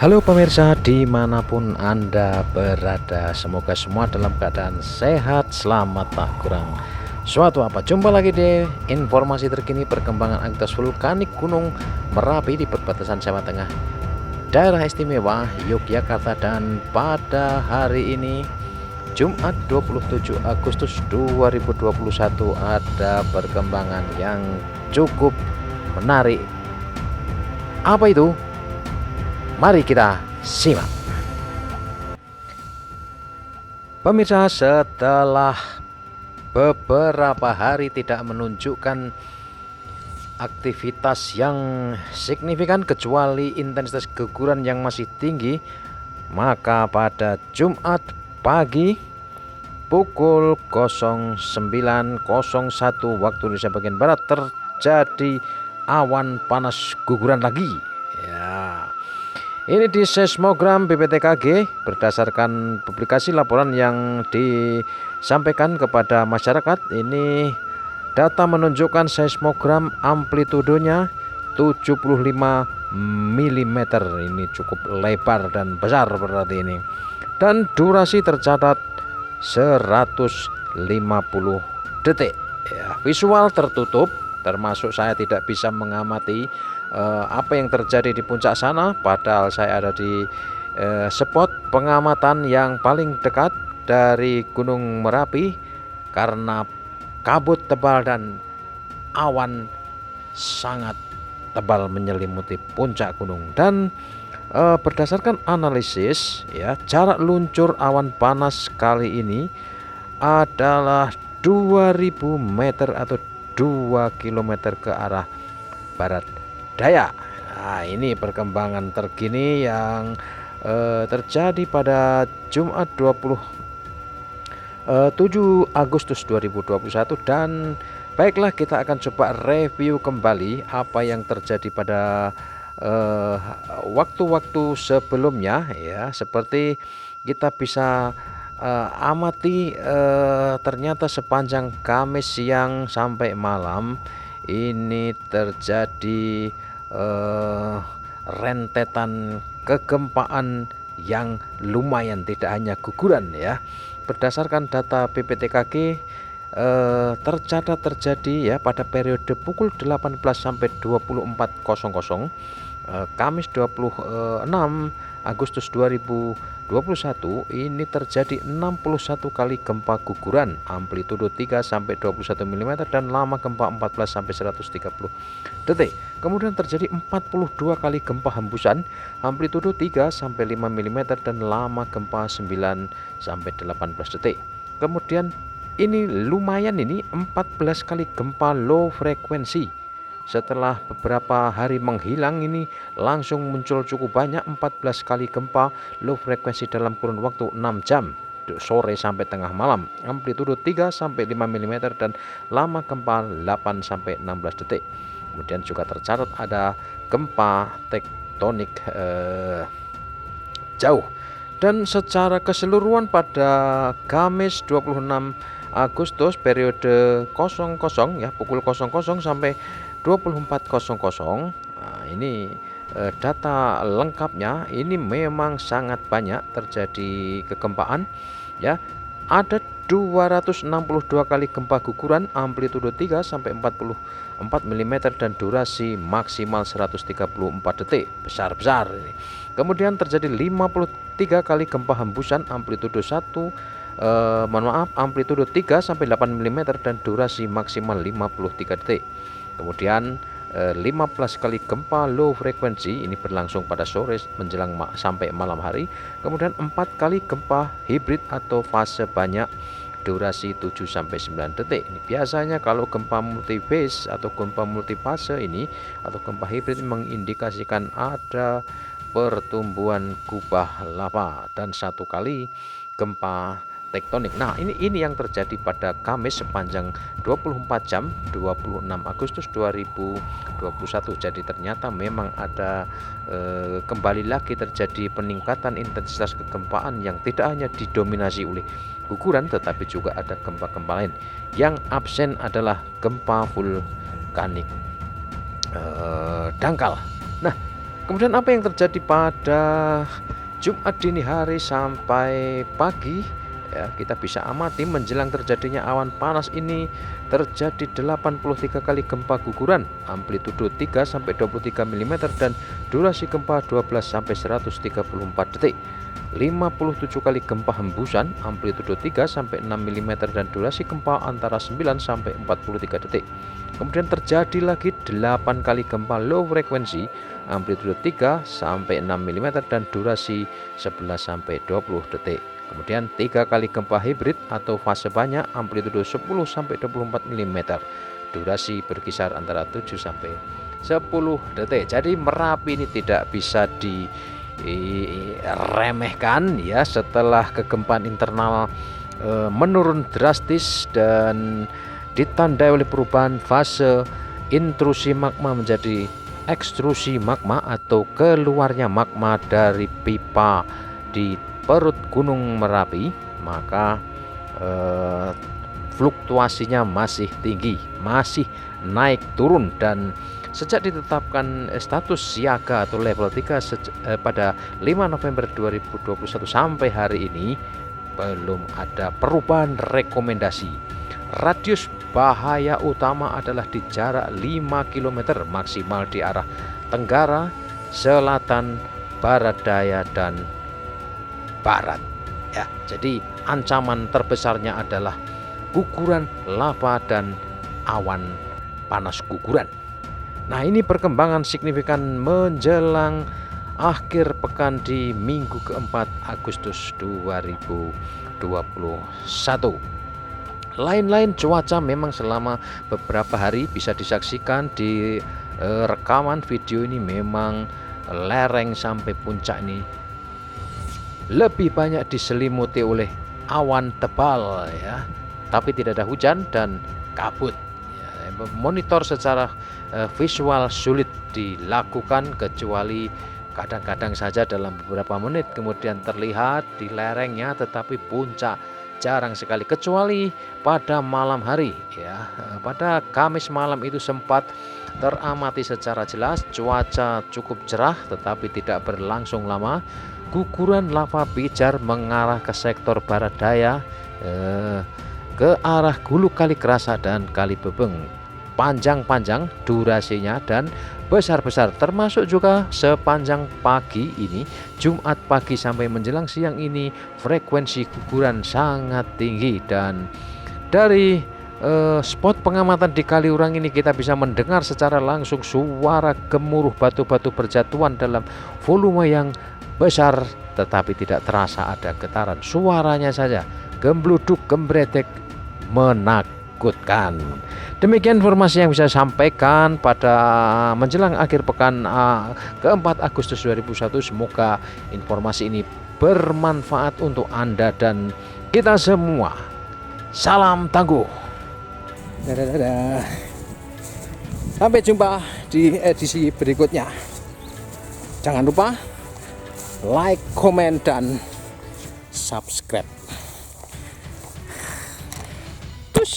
Halo pemirsa dimanapun Anda berada, semoga semua dalam keadaan sehat, selamat, tak kurang suatu apa. Jumpa lagi di informasi terkini perkembangan aktivitas vulkanik Gunung Merapi di perbatasan Jawa Tengah, Daerah Istimewa Yogyakarta. Dan pada hari ini Jumat 27 Agustus 2021 ada perkembangan yang cukup menarik. Apa itu? Mari kita simak. Pemirsa, setelah beberapa hari tidak menunjukkan aktivitas yang signifikan kecuali intensitas guguran yang masih tinggi, maka pada Jumat pagi pukul 09.01 waktu Indonesia bagian Barat terjadi awan panas guguran lagi. Ya. Ini di seismogram BPTKG berdasarkan publikasi laporan yang disampaikan kepada masyarakat. Ini data menunjukkan seismogram amplitudenya 75 mm. Ini cukup lebar dan besar berarti ini. Dan durasi tercatat 150 detik. Ya, visual tertutup, termasuk saya tidak bisa mengamati apa yang terjadi di puncak sana, padahal saya ada di spot pengamatan yang paling dekat dari Gunung Merapi karena kabut tebal dan awan sangat tebal menyelimuti puncak gunung. Dan berdasarkan analisis ya, jarak luncur awan panas kali ini adalah 2000 meter atau 2 km ke arah barat daya. Nah, ini perkembangan terkini yang terjadi pada Jumat 27 Agustus 2021. Dan baiklah, kita akan coba review kembali apa yang terjadi pada waktu-waktu sebelumnya ya. Seperti kita bisa amati, ternyata sepanjang Kamis siang sampai malam ini terjadi rentetan kegempaan yang lumayan, tidak hanya guguran ya. Berdasarkan data BPTKG tercatat terjadi ya pada periode pukul 18 sampai 24.00 Kamis 26 Agustus 2021 ini terjadi 61 kali gempa guguran amplitudo 3 sampai 21 mm dan lama gempa 14 sampai 130 detik. Kemudian terjadi 42 kali gempa hembusan amplitudo 3 sampai 5 mm dan lama gempa 9 sampai 18 detik. Kemudian ini lumayan, ini 14 kali gempa low frekuensi. Setelah beberapa hari menghilang, ini langsung muncul cukup banyak 14 kali gempa low frekuensi dalam kurun waktu 6 jam, sore sampai tengah malam, amplitudo 3 sampai 5 mm dan lama gempa 8 sampai 16 detik. Kemudian juga tercatat ada gempa tektonik jauh. Dan secara keseluruhan pada Kamis 26 Agustus periode 00 ya, pukul 00 sampai 24.00. Nah, ini data lengkapnya, ini memang sangat banyak terjadi kegempaan ya. Ada 262 kali gempa guguran amplitudo 3 sampai 44 mm dan durasi maksimal 134 detik. Besar-besar ini. Kemudian terjadi 53 kali gempa hembusan amplitudo 1 amplitudo 3 sampai 8 mm dan durasi maksimal 53 detik. Kemudian 15 kali gempa low frekuensi, ini berlangsung pada sore menjelang sampai malam hari. Kemudian 4 kali gempa hibrid atau fase banyak, durasi 7 sampai 9 detik. Ini biasanya kalau gempa multifase atau gempa multifase ini atau gempa hibrid mengindikasikan ada pertumbuhan kubah lava. Dan 1 kali gempa tektonik. Nah, ini yang terjadi pada Kamis sepanjang 24 jam 26 Agustus 2021. Jadi ternyata memang ada kembali lagi terjadi peningkatan intensitas kegempaan yang tidak hanya didominasi oleh guguran, tetapi juga ada gempa-gempa lain. Yang absen adalah gempa vulkanik dangkal. Nah, Kemudian apa yang terjadi pada Jumat dini hari sampai pagi? Ya, kita bisa amati menjelang terjadinya awan panas ini terjadi 83 kali gempa guguran, amplitudo 3 sampai 23 mm dan durasi gempa 12 sampai 134 detik. 57 kali gempa hembusan, amplitudo 3 sampai 6 mm dan durasi gempa antara 9 sampai 43 detik. Kemudian terjadi lagi 8 kali gempa low frekuensi, amplitudo 3 sampai 6 mm dan durasi 11 sampai 20 detik. Kemudian 3 kali gempa hibrid atau fase banyak, amplitudo 10 sampai 24 mm. Durasi berkisar antara 7 sampai 10 detik. Jadi Merapi ini tidak bisa diremehkan ya, setelah kegempaan internal menurun drastis dan ditandai oleh perubahan fase intrusi magma menjadi ekstrusi magma atau keluarnya magma dari pipa di perut Gunung Merapi, maka fluktuasinya masih tinggi, masih naik turun, dan sejak ditetapkan status siaga atau level 3 pada 5 November 2021 sampai hari ini belum ada perubahan rekomendasi. Radius bahaya utama adalah di jarak 5 km maksimal di arah tenggara, selatan, barat daya, dan barat ya. Jadi ancaman terbesarnya adalah guguran lava dan awan panas guguran. Nah, ini perkembangan signifikan menjelang akhir pekan di minggu keempat Agustus 2021. Lain-lain cuaca memang selama beberapa hari bisa disaksikan di rekaman video ini, memang lereng sampai puncak ini lebih banyak diselimuti oleh awan tebal ya, tapi tidak ada hujan dan kabut ya. Monitor secara visual sulit dilakukan kecuali kadang-kadang saja dalam beberapa menit kemudian terlihat di lerengnya, tetapi puncak jarang sekali, kecuali pada malam hari ya. Pada Kamis malam itu sempat teramati secara jelas cuaca cukup cerah tetapi tidak berlangsung lama. Guguran lava pijar mengarah ke sektor barat daya, ke arah Hulu Kali Kerasa dan Kali Bebeng, panjang-panjang durasinya dan besar-besar, termasuk juga sepanjang pagi ini, Jumat pagi sampai menjelang siang ini frekuensi guguran sangat tinggi. Dan dari spot pengamatan di Kaliurang ini kita bisa mendengar secara langsung suara gemuruh batu-batu berjatuhan dalam volume yang besar, tetapi tidak terasa ada getaran. Suaranya saja gembluduk gembredek menakutkan. Demikian informasi yang bisa saya sampaikan pada menjelang akhir pekan keempat Agustus 2021. Semoga informasi ini bermanfaat untuk Anda dan kita semua. Salam tangguh. Dadah. Sampai jumpa di edisi berikutnya. Jangan lupa like, komen, dan subscribe.